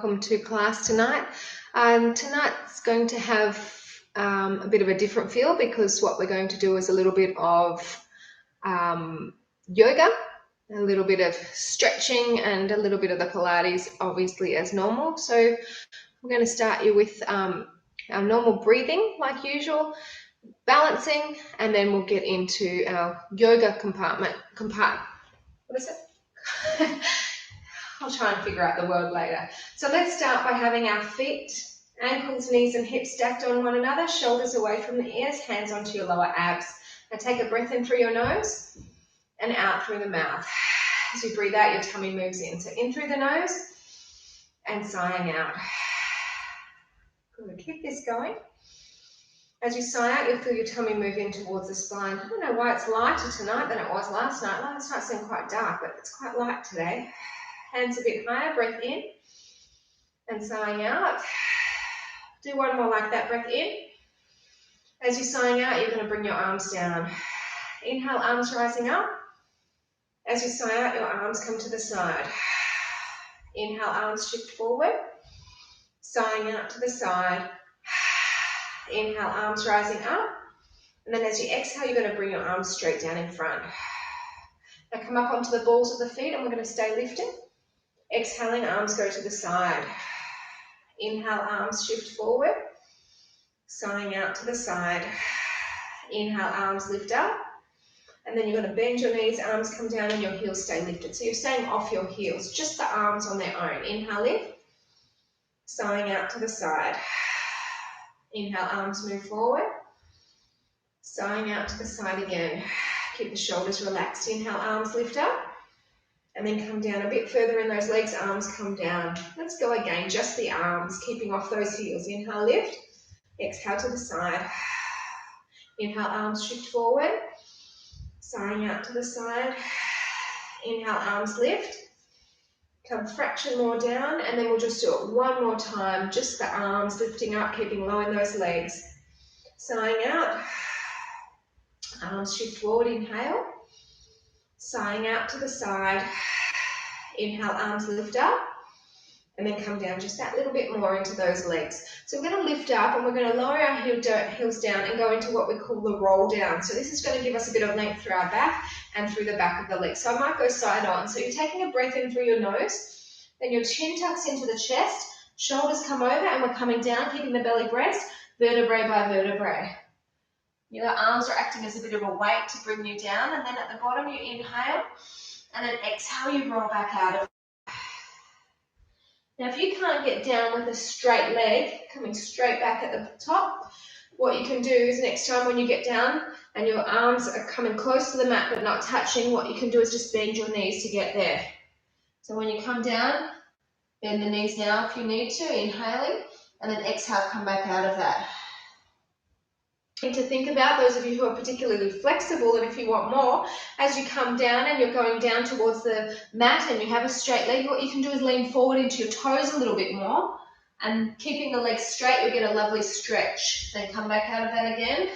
Welcome to class tonight. Tonight's going to have a bit of a different feel because what we're going to do is a little bit of yoga, a little bit of stretching and a little bit of the Pilates, obviously as normal. So we're going to start you with our normal breathing like usual, balancing, and then we'll get into our yoga compartment. What is it? I'll try and figure out the word later. So let's start by having our feet, ankles, knees and hips stacked on one another, shoulders away from the ears, hands onto your lower abs. Now take a breath in through your nose and out through the mouth. As you breathe out, your tummy moves in. So in through the nose and sighing out. Good, keep this going. As you sigh out, you'll feel your tummy move in towards the spine. I don't know why it's lighter tonight than it was last night. Last night seemed quite dark, but it's quite light today. Hands a bit higher, breath in and sighing out. Do one more like that, breath in. As you're sighing out, you're going to bring your arms down. Inhale, arms rising up. As you sigh out, your arms come to the side. Inhale, arms shift forward. Sighing out to the side. Inhale, arms rising up. And then as you exhale, you're going to bring your arms straight down in front. Now come up onto the balls of the feet and we're going to stay lifted. Exhaling, arms go to the side. Inhale, arms shift forward. Sighing out to the side. Inhale, arms lift up. And then you're going to bend your knees, arms come down and your heels stay lifted. So you're staying off your heels, just the arms on their own. Inhale, lift. Sighing out to the side. Inhale, arms move forward. Sighing out to the side again. Keep the shoulders relaxed. Inhale, arms lift up. And then come down a bit further in those legs, arms come down. Let's go again, just the arms, keeping off those heels. Inhale, lift. Exhale to the side. Inhale, arms shift forward. Sighing out to the side. Inhale, arms lift. Come fraction more down, and then we'll just do it one more time. Just the arms lifting up, keeping low in those legs. Sighing out. Arms shift forward, inhale. Sighing out to the side. Inhale, arms lift up. And then come down just that little bit more into those legs. So we're going to lift up and we're going to lower our heels down and go into what we call the roll down. So this is going to give us a bit of length through our back and through the back of the leg. So I might go side on. So you're taking a breath in through your nose. Then your chin tucks into the chest. Shoulders come over and we're coming down, keeping the belly pressed, vertebrae by vertebrae. Your arms are acting as a bit of a weight to bring you down, and then at the bottom you inhale, and then exhale, you roll back out of it. Now if you can't get down with a straight leg, coming straight back at the top, what you can do is next time when you get down and your arms are coming close to the mat but not touching, what you can do is just bend your knees to get there. So when you come down, bend the knees now if you need to, inhaling, and then exhale, come back out of that. To think about those of you who are particularly flexible, and if you want more, as you come down and you're going down towards the mat and you have a straight leg, what you can do is lean forward into your toes a little bit more, and keeping the legs straight, you'll get a lovely stretch. Then come back out of that again.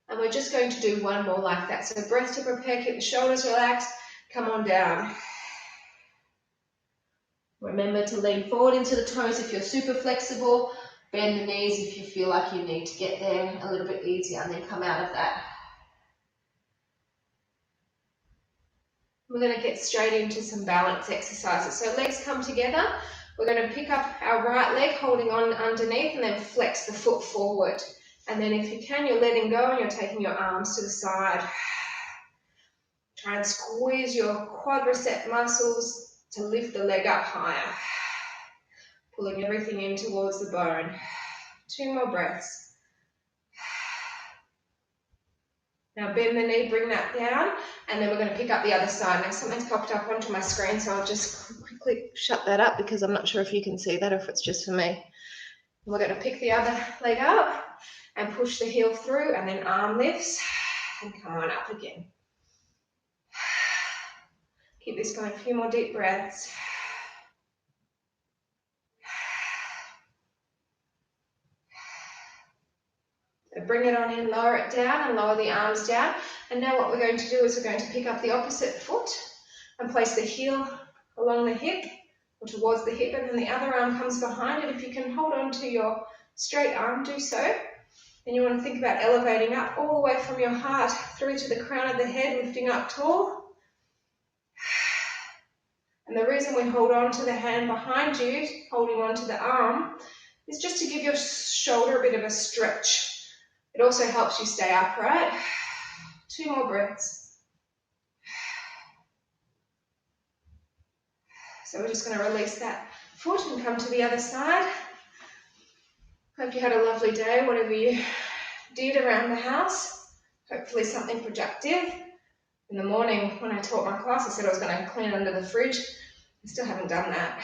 And we're just going to do one more like that. So breath to prepare, keep the shoulders relaxed, come on down. Remember to lean forward into the toes if you're super flexible. Bend the knees if you feel like you need to get there a little bit easier, and then come out of that. We're going to get straight into some balance exercises. So legs come together. We're going to pick up our right leg, holding on underneath, and then flex the foot forward. And then if you can, you're letting go and you're taking your arms to the side. Try and squeeze your quadricep muscles to lift the leg up higher. Pulling everything in towards the bone. 2 more breaths. Now bend the knee, bring that down, and then we're going to pick up the other side. Now something's popped up onto my screen, so I'll just quickly shut that up because I'm not sure if you can see that or if it's just for me. We're going to pick the other leg up and push the heel through, and then arm lifts and come on up again. Keep this going, a few more deep breaths. So bring it on in, lower it down and lower the arms down. And now what we're going to do is we're going to pick up the opposite foot and place the heel along the hip, or towards the hip, and then the other arm comes behind it. If you can hold on to your straight arm, do so. And you want to think about elevating up all the way from your heart through to the crown of the head, lifting up tall. And the reason we hold on to the hand behind you, holding on to the arm, is just to give your shoulder a bit of a stretch. It also helps you stay upright. 2 more breaths. So we're just going to release that foot and come to the other side. Hope you had a lovely day, whatever you did around the house. Hopefully something productive. In the morning when I taught my class, I said I was going to clean under the fridge. I still haven't done that.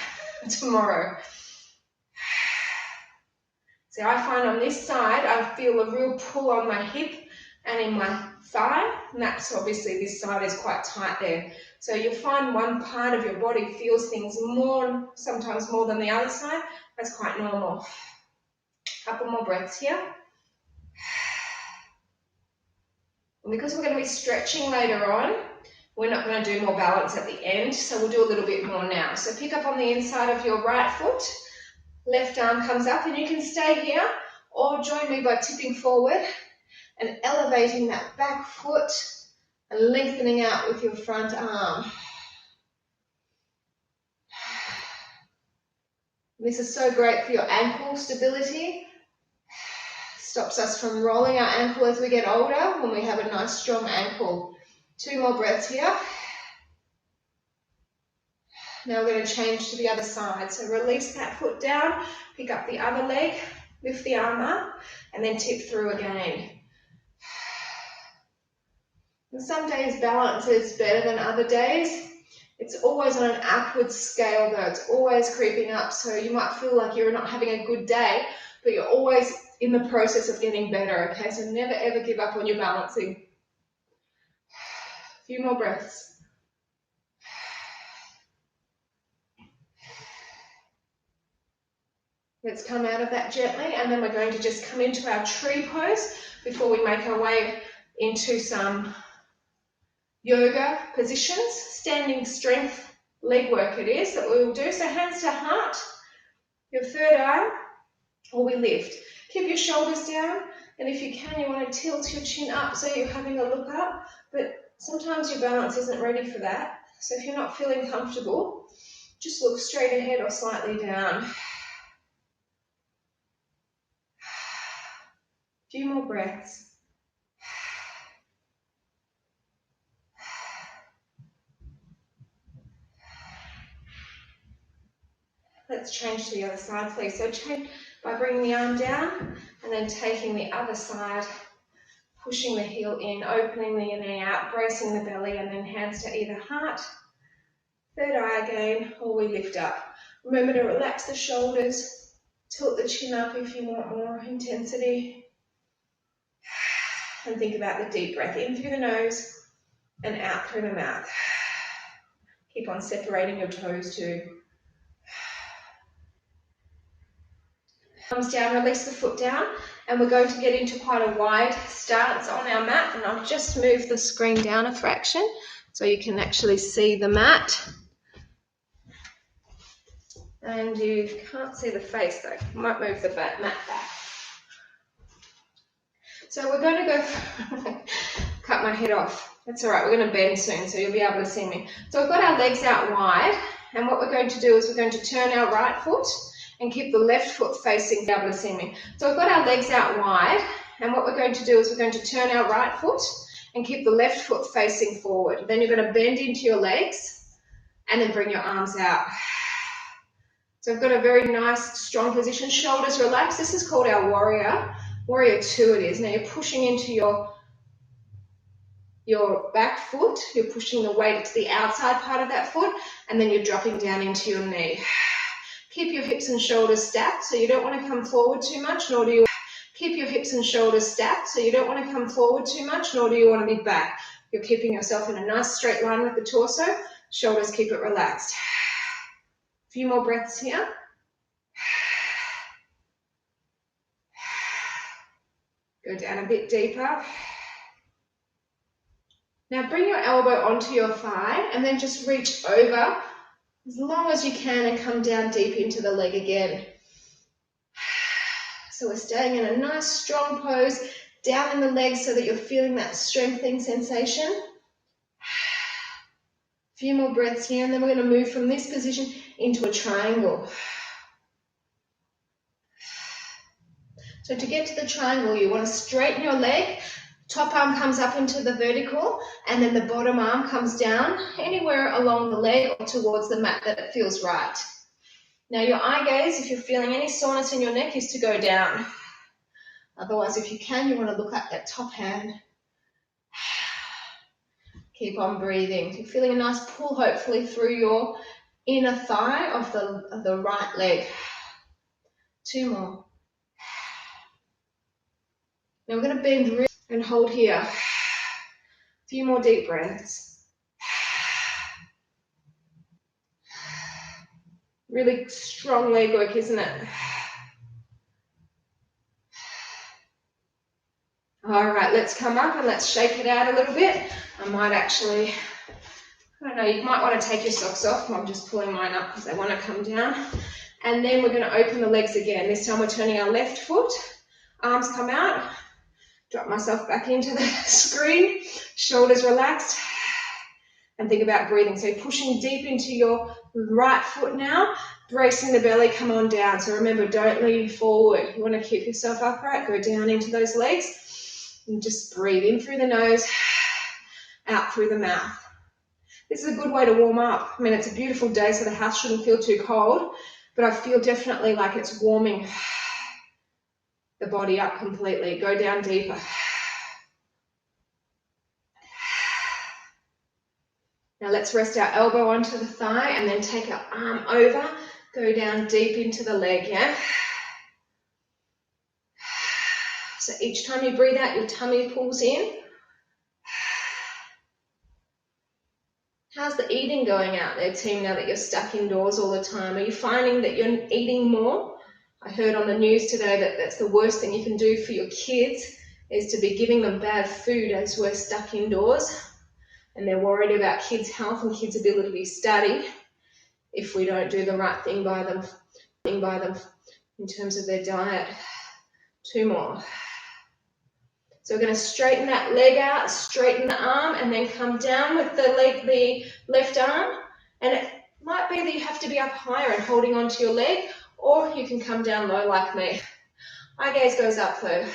Tomorrow. See, I find on this side, I feel a real pull on my hip and in my thigh, and that's obviously this side is quite tight there. So you'll find one part of your body feels things more, sometimes more than the other side. That's quite normal. Couple more breaths here. And because we're going to be stretching later on, we're not going to do more balance at the end, so we'll do a little bit more now. So pick up on the inside of your right foot, left arm comes up, and you can stay here or join me by tipping forward and elevating that back foot and lengthening out with your front arm. This is so great for your ankle stability. Stops us from rolling our ankle as we get older when we have a nice strong ankle. 2 more breaths here. Now we're going to change to the other side. So release that foot down, pick up the other leg, lift the arm up, and then tip through again. And some days balance is better than other days. It's always on an upward scale though. It's always creeping up. So you might feel like you're not having a good day, but you're always in the process of getting better, okay? So never ever give up on your balancing. A few more breaths. Let's come out of that gently, and then we're going to just come into our tree pose before we make our way into some yoga positions. Standing strength leg work it is that we will do. So hands to heart, your third arm, or we lift. Keep your shoulders down, and if you can, you want to tilt your chin up so you're having a look up, but sometimes your balance isn't ready for that. So if you're not feeling comfortable, just look straight ahead or slightly down. A few more breaths. Let's change to the other side, please. So change by bringing the arm down and then taking the other side, pushing the heel in, opening the knee out, bracing the belly, and then hands to either heart. Third eye again, or we lift up. Remember to relax the shoulders, tilt the chin up if you want more intensity. And think about the deep breath in through the nose and out through the mouth. Keep on separating your toes too. Thumbs down, release the foot down, and we're going to get into quite a wide stance on our mat, and I'll just move the screen down a fraction so you can actually see the mat. And you can't see the face though. You might move the mat back. So we're going to go, cut my head off. That's all right, we're going to bend soon so you'll be able to see me. So we've got our legs out wide, and what we're going to do is we're going to turn our right foot and keep the left foot facing, be able to see me. So we've got our legs out wide, and what we're going to do is we're going to turn our right foot and keep the left foot facing forward. Then you're going to bend into your legs and then bring your arms out. So we've got a very nice, strong position. Shoulders relaxed. This is called our warrior. Warrior 2 it is. Now you're pushing into your back foot. You're pushing the weight to the outside part of that foot, and then you're dropping down into your knee. Keep your hips and shoulders stacked, so you don't want to come forward too much, nor do you keep your hips and shoulders stacked, so you don't want to come forward too much, nor do you want to be back. You're keeping yourself in a nice straight line with the torso. Shoulders, keep it relaxed. A few more breaths here. Go down a bit deeper. Now bring your elbow onto your thigh and then just reach over as long as you can, and come down deep into the leg again. So we're staying in a nice strong pose down in the legs so that you're feeling that strengthening sensation. A few more breaths here, and then we're going to move from this position into a triangle. So to get to the triangle, you want to straighten your leg. Top arm comes up into the vertical, and then the bottom arm comes down anywhere along the leg or towards the mat that it feels right. Now your eye gaze, if you're feeling any soreness in your neck, is to go down. Otherwise, if you can, you want to look at that top hand. Keep on breathing. You're feeling a nice pull, hopefully, through your inner thigh of the right leg. 2 more. Now we're going to bend really and hold here. A few more deep breaths. Really strong leg work, isn't it? All right, let's come up and let's shake it out a little bit. I might actually, I don't know, you might want to take your socks off. I'm just pulling mine up because they want to come down. And then we're going to open the legs again. This time we're turning our left foot. Arms come out. Drop myself back into the screen. Shoulders relaxed. And think about breathing. So pushing deep into your right foot now. Bracing the belly, come on down. So remember, don't lean forward. You want to keep yourself upright. Go down into those legs. And just breathe in through the nose, out through the mouth. This is a good way to warm up. I mean, it's a beautiful day, so the house shouldn't feel too cold, but I feel definitely like it's warming the body up completely. Go down deeper. Now let's rest our elbow onto the thigh and then take our arm over. Go down deep into the leg, yeah? So each time you breathe out, your tummy pulls in. How's the eating going out there, team, now that you're stuck indoors all the time? Are you finding that you're eating more? I heard on the news today that that's the worst thing you can do for your kids, is to be giving them bad food as we're stuck indoors. And they're worried about kids' health and kids' ability to study if we don't do the right thing by them in terms of their diet. 2 more. So we're going to straighten that leg out, straighten the arm, and then come down with the left arm. And it might be that you have to be up higher and holding onto your leg, or you can come down low like me. Eye gaze goes up though.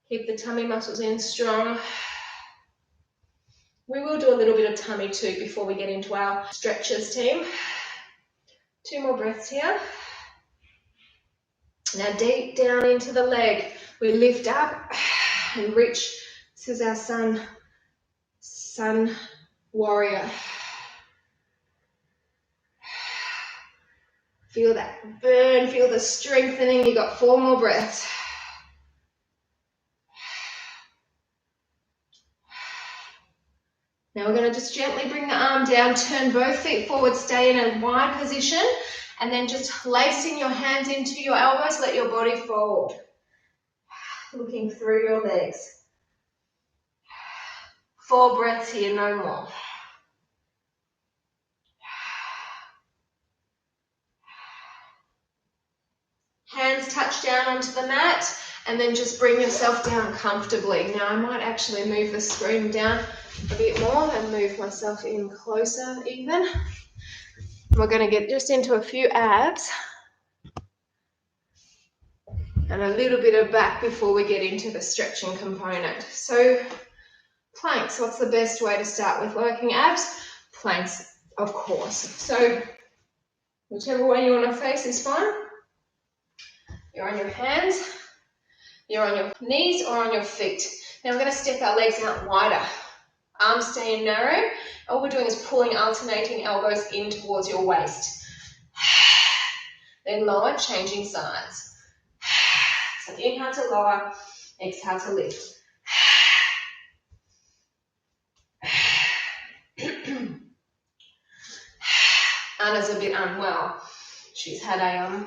Keep the tummy muscles in strong. We will do a little bit of tummy too before we get into our stretches, team. 2 more breaths here. Now deep down into the leg, we lift up and reach. This is our sun warrior. Feel that burn, feel the strengthening. You got 4 more breaths. Now we're going to just gently bring the arm down, turn both feet forward, stay in a wide position. And then just lacing your hands into your elbows, let your body fold. Looking through your legs. 4 breaths here, no more. Hands touch down onto the mat, and then just bring yourself down comfortably. Now I might actually move the screen down a bit more and move myself in closer even. We're going to get just into a few abs and a little bit of back before we get into the stretching component. So planks, what's the best way to start with working abs? Planks, of course. So whichever way you want to face is fine. You're on your hands, you're on your knees or on your feet. Now we're going to step our legs out wider. Arms staying narrow. All we're doing is pulling, alternating elbows in towards your waist. Then lower, changing sides. So inhale to lower, exhale to lift. Anna's a bit unwell. She's had a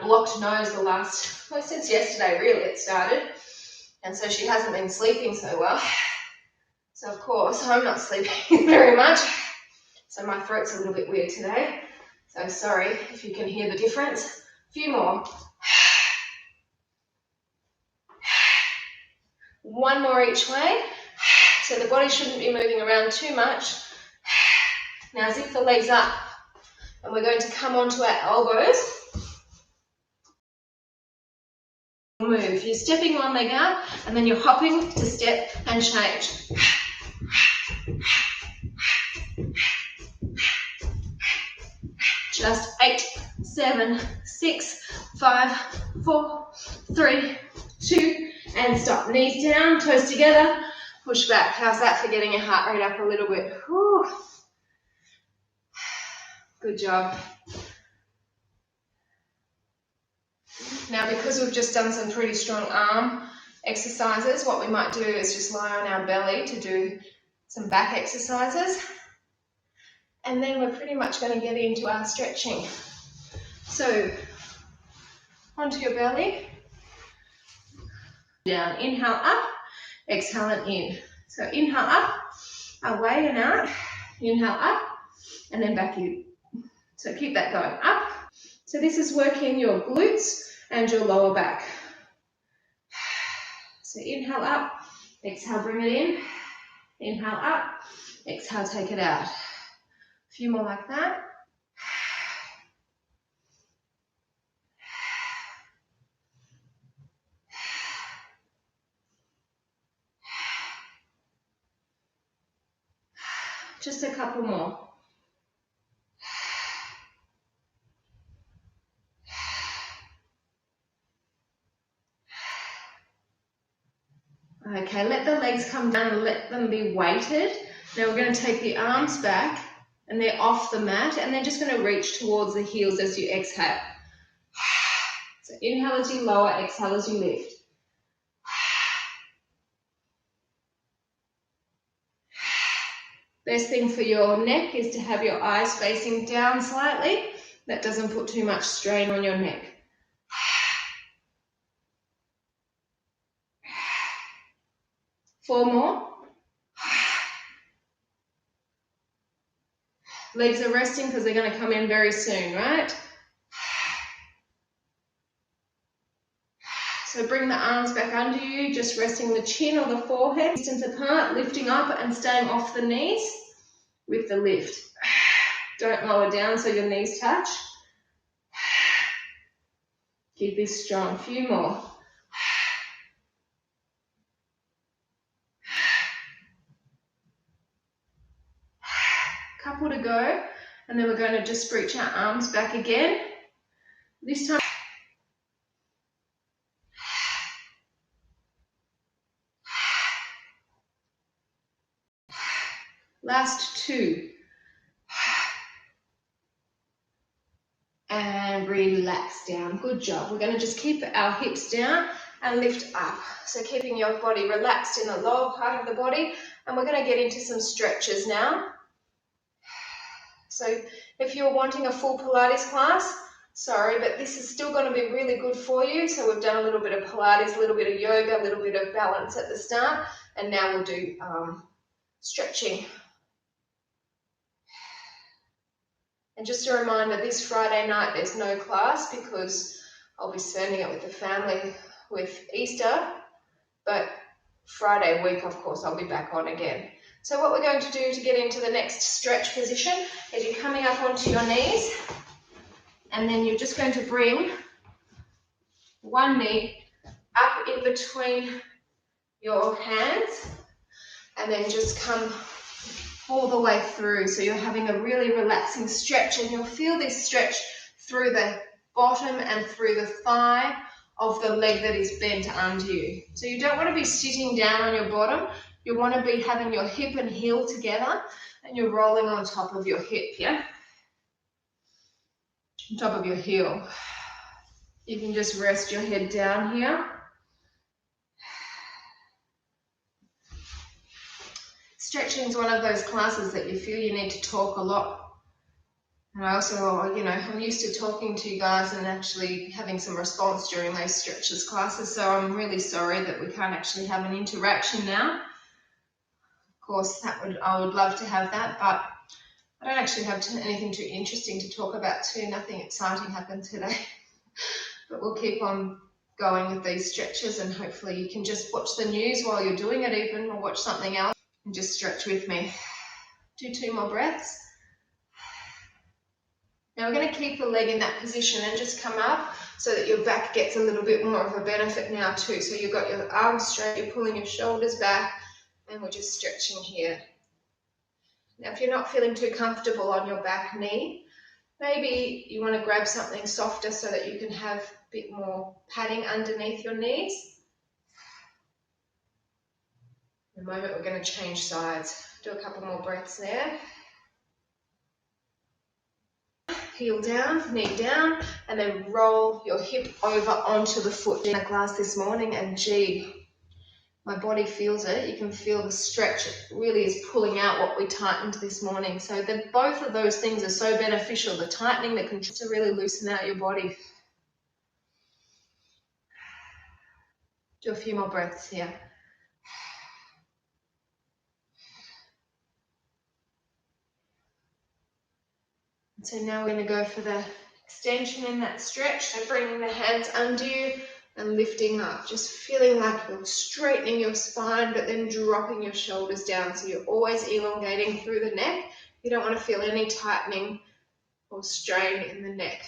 blocked nose since yesterday really it started. And so she hasn't been sleeping so well. So of course, I'm not sleeping very much, so my throat's a little bit weird today. So sorry if you can hear the difference. A few more. One more each way. So the body shouldn't be moving around too much. Now zip the legs up, and we're going to come onto our elbows. Move. You're stepping one leg out, and then you're hopping to step and change. Just 8, 7, 6, 5, 4, 3, 2, and stop. Knees down, toes together, push back. How's that for getting your heart rate up a little bit? Whew. Good job. Now, because we've just done some pretty strong arm exercises, what we might do is just lie on our belly to do some back exercises. And then we're pretty much going to get into our stretching. So, onto your belly. Down. Inhale up, exhale and in. So inhale up, away and out. Inhale up, and then back in. So keep that going up. So this is working your glutes and your lower back. So inhale up, exhale, bring it in. Inhale up, exhale, take it out. A few more like that. Just a couple more. Okay, let the legs come down and let them be weighted. Now we're going to take the arms back and they're off the mat, and they're just going to reach towards the heels as you exhale. So inhale as you lower, exhale as you lift. Best thing for your neck is to have your eyes facing down slightly. That doesn't put too much strain on your neck. Four more. Legs are resting because they're going to come in very soon, right? So bring the arms back under you, just resting the chin or the forehead, distance apart, lifting up and staying off the knees with the lift. Don't lower down so your knees touch. Keep this strong. A few more. Couple to go, and then we're going to just reach our arms back again. This time, last two. And relax down. Good job. We're going to just keep our hips down and lift up. So keeping your body relaxed in the lower part of the body. And we're going to get into some stretches now. So if you're wanting a full Pilates class, sorry, but this is still going to be really good for you. So we've done a little bit of Pilates, a little bit of yoga, a little bit of balance at the start. And now we'll do stretching. And just a reminder, this Friday night there's no class because I'll be spending it with the family with Easter, but Friday week, of course, I'll be back on again. So what we're going to do to get into the next stretch position is you're coming up onto your knees, and then you're just going to bring one knee up in between your hands, and then just come all the way through. So you're having a really relaxing stretch, and you'll feel this stretch through the bottom and through the thigh of the leg that is bent under you. So you don't want to be sitting down on your bottom. You want to be having your hip and heel together, and you're rolling on top of your hip, yeah? On top of your heel. You can just rest your head down here. Stretching is one of those classes that you feel you need to talk a lot. And I also, you know, I'm used to talking to you guys and actually having some response during those stretches classes, so I'm really sorry that we can't actually have an interaction now. course, I would love to have that, but I don't actually have anything too interesting to talk about too. Nothing exciting happened today. But we'll keep on going with these stretches, and hopefully you can just watch the news while you're doing it even, or watch something else and just stretch with me. Do 2 more breaths. Now we're going to keep the leg in that position and just come up so that your back gets a little bit more of a benefit now too. So you've got your arms straight, you're pulling your shoulders back, and we're just stretching here. Now if you're not feeling too comfortable on your back knee, maybe you want to grab something softer so that you can have a bit more padding underneath your knees. In a moment we're going to change sides. Do a couple more breaths there. Heel down, knee down, and then roll your hip over onto the foot. In a class this morning, and gee, my body feels it. You can feel the stretch. It really is pulling out what we tightened this morning. So both of those things are so beneficial. The tightening, the control, to really loosen out your body. Do a few more breaths here. So now we're going to go for the extension in that stretch. So bringing the hands under you and lifting up. Just feeling like you're straightening your spine, but then dropping your shoulders down. So you're always elongating through the neck. You don't want to feel any tightening or strain in the neck.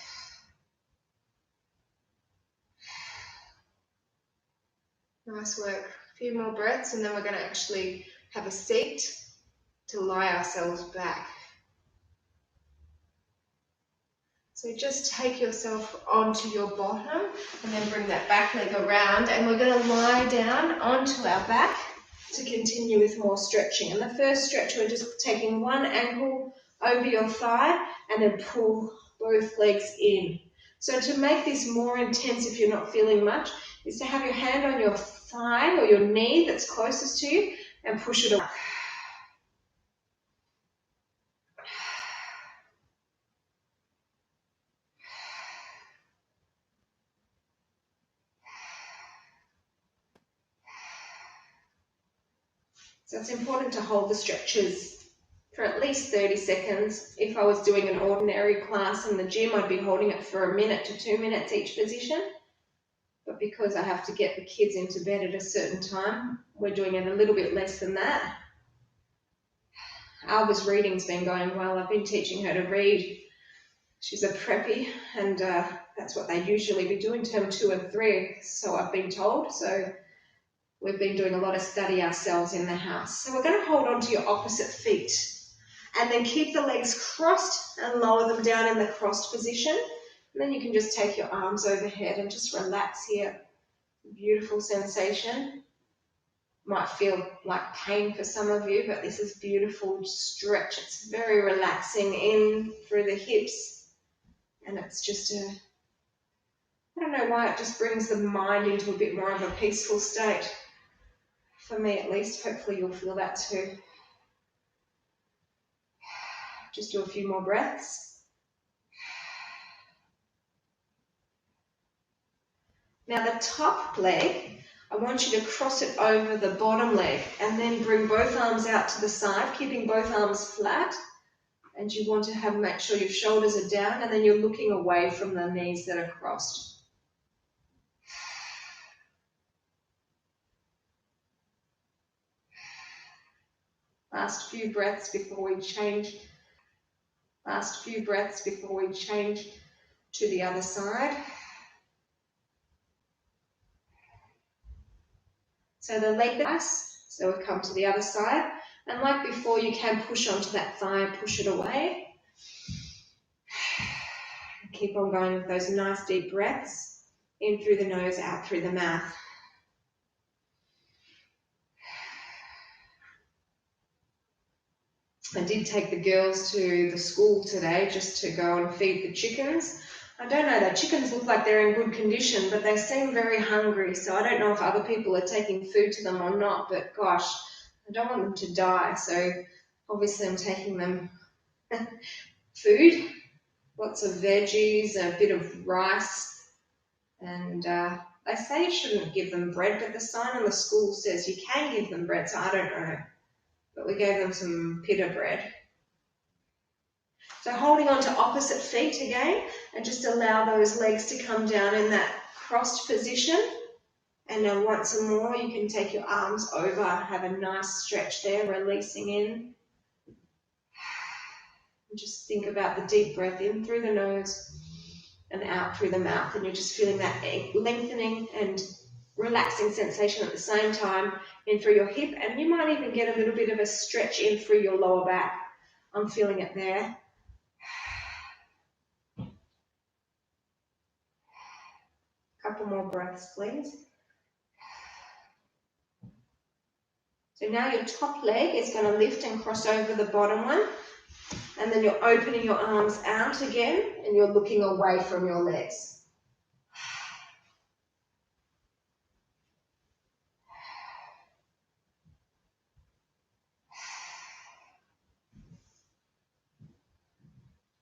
Nice work. A few more breaths, and then we're going to actually have a seat to lie ourselves back. So just take yourself onto your bottom and then bring that back leg around, and we're going to lie down onto our back to continue with more stretching. And the first stretch, we're just taking one ankle over your thigh and then pull both legs in. So to make this more intense, if you're not feeling much, is to have your hand on your thigh or your knee that's closest to you and push it away. So it's important to hold the stretches for at least 30 seconds. If I was doing an ordinary class in the gym, I'd be holding it for 1 minute to 2 minutes each position. But because I have to get the kids into bed at a certain time, we're doing it a little bit less than that. Alba's reading's been going well. I've been teaching her to read. She's a preppy, and that's what they usually be doing term 2 and 3, so I've been told. So we've been doing a lot of study ourselves in the house. So we're going to hold on to your opposite feet and then keep the legs crossed and lower them down in the crossed position. And then you can just take your arms overhead and just relax here. Beautiful sensation. Might feel like pain for some of you, but this is beautiful stretch. It's very relaxing in through the hips. And it's just I don't know why, it just brings the mind into a bit more of a peaceful state. For me at least, hopefully you'll feel that too. Just do a few more breaths. Now the top leg, I want you to cross it over the bottom leg and then bring both arms out to the side, keeping both arms flat. And you want to make sure your shoulders are down, and then you're looking away from the knees that are crossed. Last few breaths before we change. Last few breaths before we change to the other side. So the leg nice. So we come to the other side. And like before, you can push onto that thigh and push it away. Keep on going with those nice deep breaths. In through the nose, out through the mouth. I did take the girls to the school today just to go and feed the chickens. I don't know, the chickens look like they're in good condition, but they seem very hungry, so I don't know if other people are taking food to them or not, but gosh, I don't want them to die, so obviously I'm taking them food, lots of veggies, a bit of rice, and they say you shouldn't give them bread, but the sign on the school says you can give them bread, so I don't know. but we gave them some pita bread. So holding on to opposite feet again, and just allow those legs to come down in that crossed position. And then once more, you can take your arms over, have a nice stretch there, releasing in. And just think about the deep breath in through the nose and out through the mouth, and you're just feeling that lengthening and relaxing sensation at the same time in through your hip, and you might even get a little bit of a stretch in through your lower back. I'm feeling it there. Couple more breaths, please. So now your top leg is going to lift and cross over the bottom one, and then you're opening your arms out again, and you're looking away from your legs.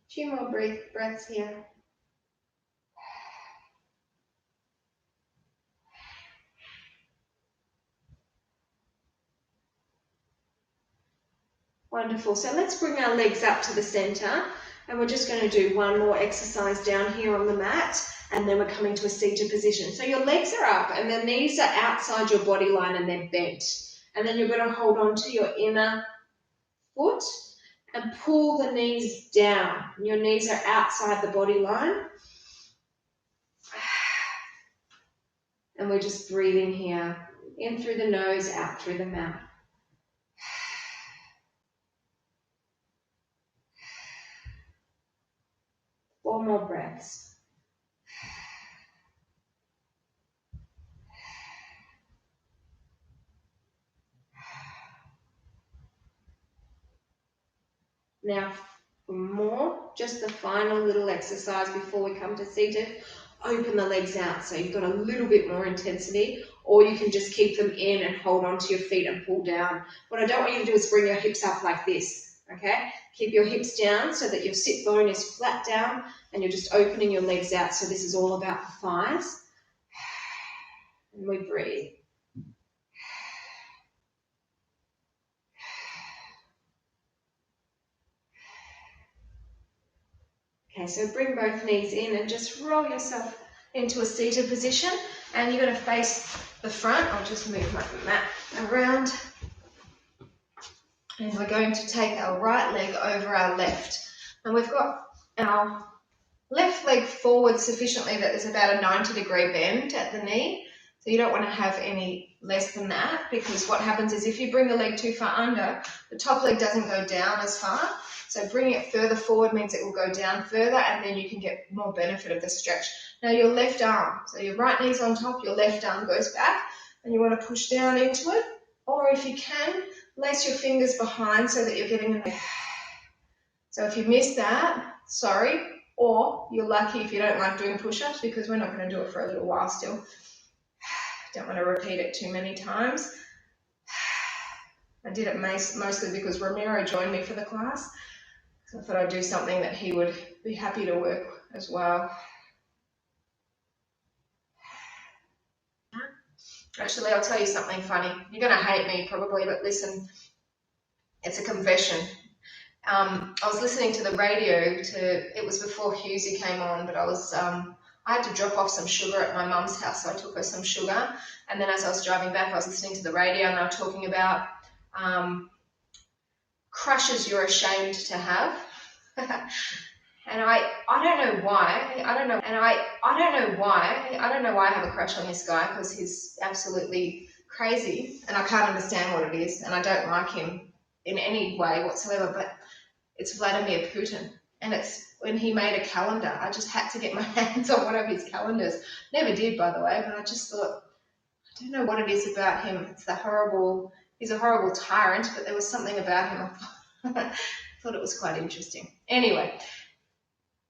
Few more breaths here. Wonderful. So let's bring our legs up to the center, and we're just going to do one more exercise down here on the mat, and then we're coming to a seated position. So your legs are up and the knees are outside your body line and they're bent. And then you're going to hold on to your inner foot and pull the knees down. Your knees are outside the body line. And we're just breathing here, in through the nose, out through the mouth. Four more breaths. Now for more, just the final little exercise before we come to seated. Open the legs out so you've got a little bit more intensity, or you can just keep them in and hold onto your feet and pull down. What I don't want you to do is bring your hips up like this, okay? Keep your hips down so that your sit bone is flat down, and you're just opening your legs out. So this is all about the thighs. And we breathe. Okay, so bring both knees in and just roll yourself into a seated position, and you're going to face the front. I'll just move my mat around, and we're going to take our right leg over our left, and we've got our left leg forward sufficiently that there's about a 90-degree bend at the knee. So you don't want to have any less than that, because what happens is if you bring the leg too far under, the top leg doesn't go down as far. So bringing it further forward means it will go down further, and then you can get more benefit of the stretch. Now your left arm, so your right knee's on top, your left arm goes back, and you want to push down into it. Or if you can, lace your fingers behind so that you're getting a... So if you missed that, sorry, or you're lucky if you don't like doing push-ups, because we're not going to do it for a little while still. Don't want to repeat it too many times. I did it mostly because Ramiro joined me for the class. So I thought I'd do something that he would be happy to work as well. Actually, I'll tell you something funny. You're going to hate me probably, but listen, it's a confession. I was listening to the radio it was before Husey came on, but I had to drop off some sugar at my mum's house, so I took her some sugar. And then as I was driving back, I was listening to the radio, and they were talking about crushes you're ashamed to have. And I don't know why. I don't know why I have a crush on this guy, because he's absolutely crazy, and I can't understand what it is, and I don't like him in any way whatsoever. But it's Vladimir Putin, and it's when he made a calendar. I just had to get my hands on one of his calendars. Never did, by the way, but I just thought, I don't know what it is about him. He's a horrible tyrant, but there was something about him. I thought it was quite interesting. Anyway,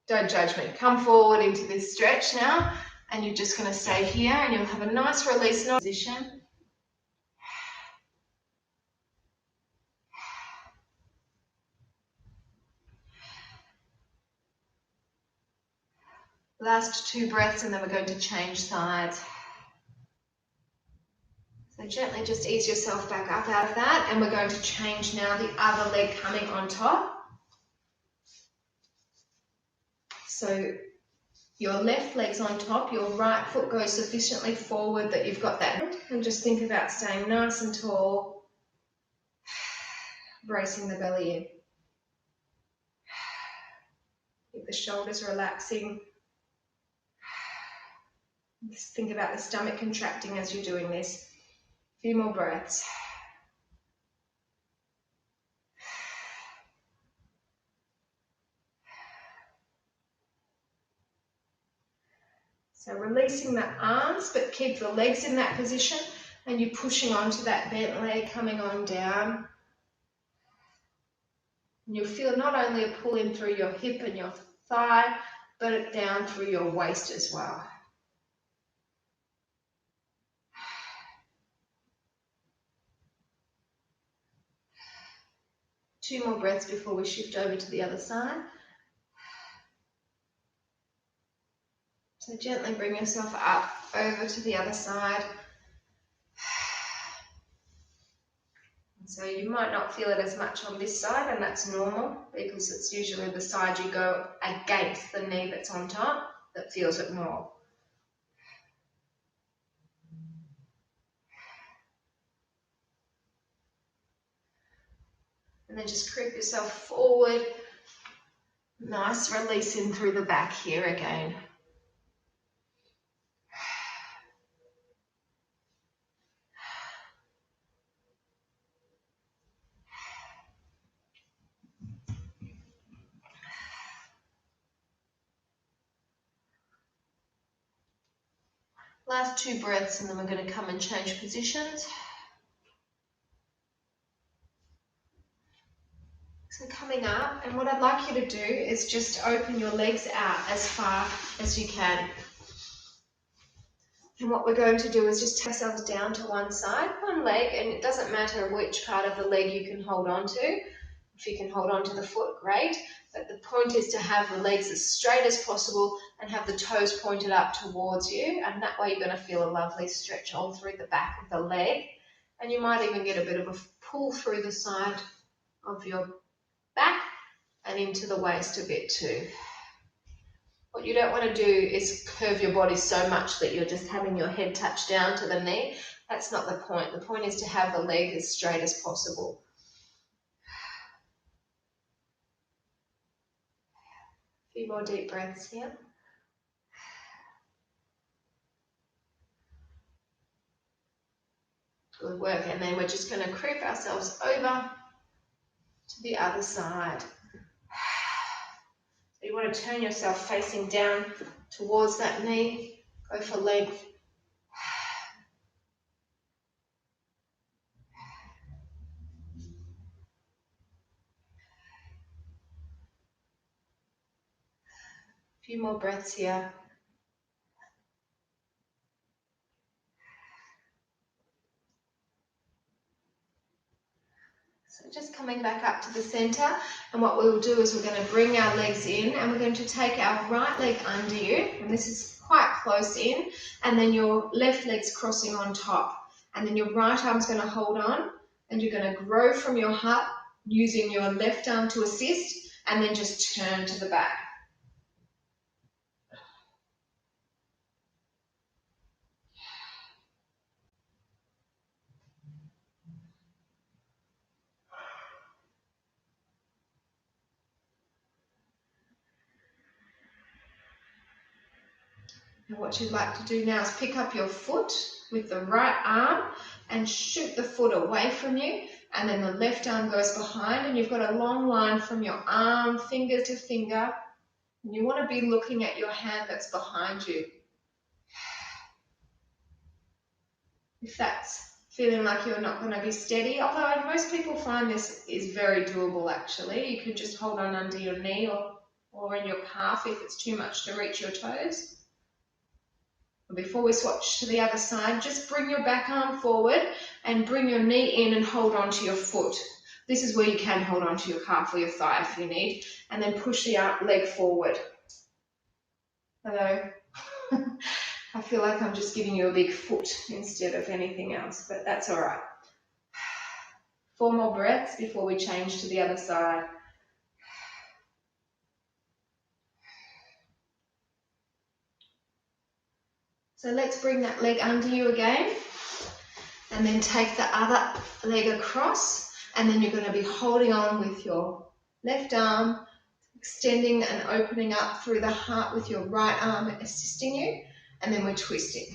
don't judge me. Come forward into this stretch now, and you're just going to stay here, and you'll have a nice release in position. Last 2 breaths, and then we're going to change sides. So So gently just ease yourself back up out of that, and we're going to change now the other leg coming on top. So your left leg's on top, your right foot goes sufficiently forward that you've got that, and just think about staying nice and tall, bracing the belly in. Keep the shoulders relaxing. Just think about the stomach contracting as you're doing this. A few more breaths. So releasing the arms, but keep the legs in that position, and you're pushing onto that bent leg, coming on down. And you'll feel not only a pull in through your hip and your thigh, but down through your waist as well. Two more breaths before we shift over to the other side. So gently bring yourself up over to the other side. So you might not feel it as much on this side, and that's normal because it's usually the side you go against the knee that's on top that feels it more. And then just creep yourself forward. Nice release in through the back here again. Last two breaths, and then we're going to come and change positions. So coming up, and what I'd like you to do is just open your legs out as far as you can. And what we're going to do is just take ourselves down to one side, one leg, and it doesn't matter which part of the leg you can hold on to. If you can hold on to the foot, great. But the point is to have the legs as straight as possible and have the toes pointed up towards you. And that way you're going to feel a lovely stretch all through the back of the leg. And you might even get a bit of a pull through the side of your back and into the waist a bit too. What you don't want to do is curve your body so much that you're just having your head touch down to the knee. That's not the point. The point is to have the leg as straight as possible. A few more deep breaths here. Good work. And then we're just going to creep ourselves over to the other side. So you want to turn yourself facing down towards that knee. Go for length. A few more breaths here. So just coming back up to the center, and what we'll do is we're going to bring our legs in, and we're going to take our right leg under you, and this is quite close in, and then your left leg's crossing on top, and then your right arm's going to hold on, and you're going to grow from your heart using your left arm to assist, and then just turn to the back. And what you'd like to do now is pick up your foot with the right arm and shoot the foot away from you, and then the left arm goes behind, and you've got a long line from your arm, finger to finger, and you want to be looking at your hand that's behind you. If that's feeling like you're not going to be steady, although most people find this is very doable actually, you could just hold on under your knee or in your calf if it's too much to reach your toes. Before we switch to the other side, just bring your back arm forward and bring your knee in and hold on to your foot. This is where you can hold on to your calf or your thigh if you need, and then push the leg forward. Hello. I feel like I'm just giving you a big foot instead of anything else, but that's all right. 4 more breaths before we change to the other side. So let's bring that leg under you again, and then take the other leg across, and then you're going to be holding on with your left arm, extending and opening up through the heart with your right arm assisting you, and then we're twisting.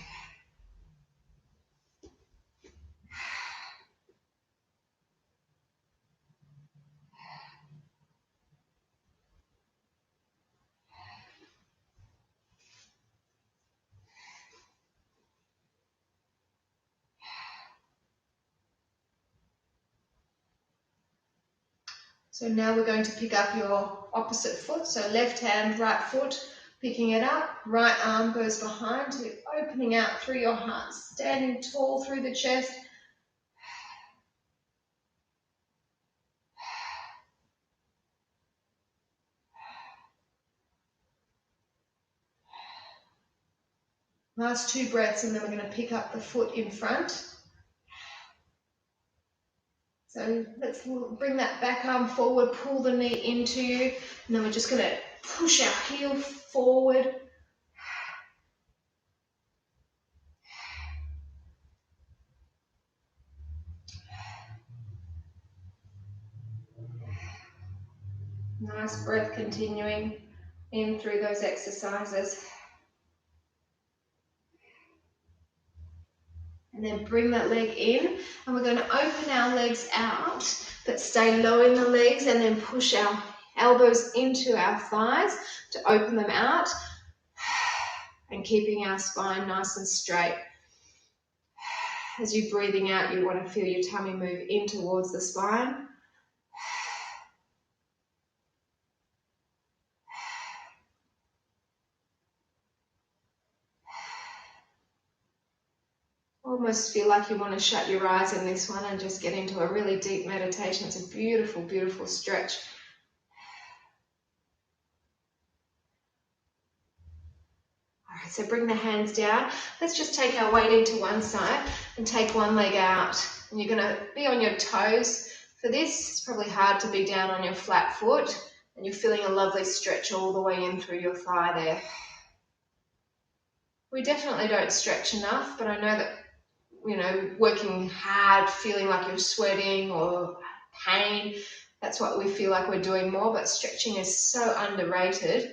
So now we're going to pick up your opposite foot, so left hand, right foot, picking it up, right arm goes behind, so opening out through your heart, standing tall through the chest. Last 2 breaths, and then we're going to pick up the foot in front. So let's bring that back arm forward, pull the knee into you, and then we're just going to push our heel forward. Nice breath continuing in through those exercises. And then bring that leg in, and we're going to open our legs out, but stay low in the legs, and then push our elbows into our thighs to open them out, and keeping our spine nice and straight. As you're breathing out, you want to feel your tummy move in towards the spine. Almost feel like you want to shut your eyes in this one and just get into a really deep meditation. It's a beautiful, beautiful stretch. All right, so bring the hands down. Let's just take our weight into one side and take one leg out. And you're going to be on your toes. For this, it's probably hard to be down on your flat foot, and you're feeling a lovely stretch all the way in through your thigh there. We definitely don't stretch enough, but I know that, you know, working hard, feeling like you're sweating or pain, that's what we feel like we're doing more, but stretching is so underrated.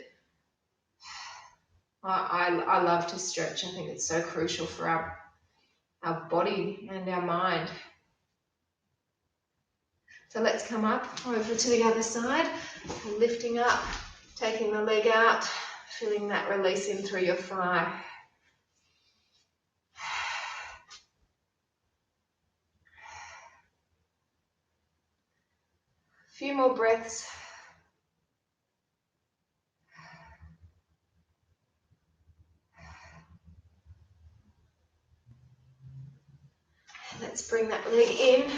I love to stretch. I think it's so crucial for our body and our mind. So let's come up over to the other side, lifting up, taking the leg out, feeling that release in through your thigh. A few more breaths. Let's bring that leg in,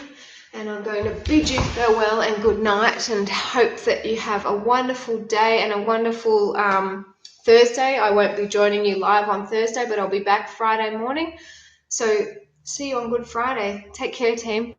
and I'm going to bid you farewell and good night, and hope that you have a wonderful day and a wonderful Thursday. I won't be joining you live on Thursday, but I'll be back Friday morning. So see you on Good Friday. Take care, team.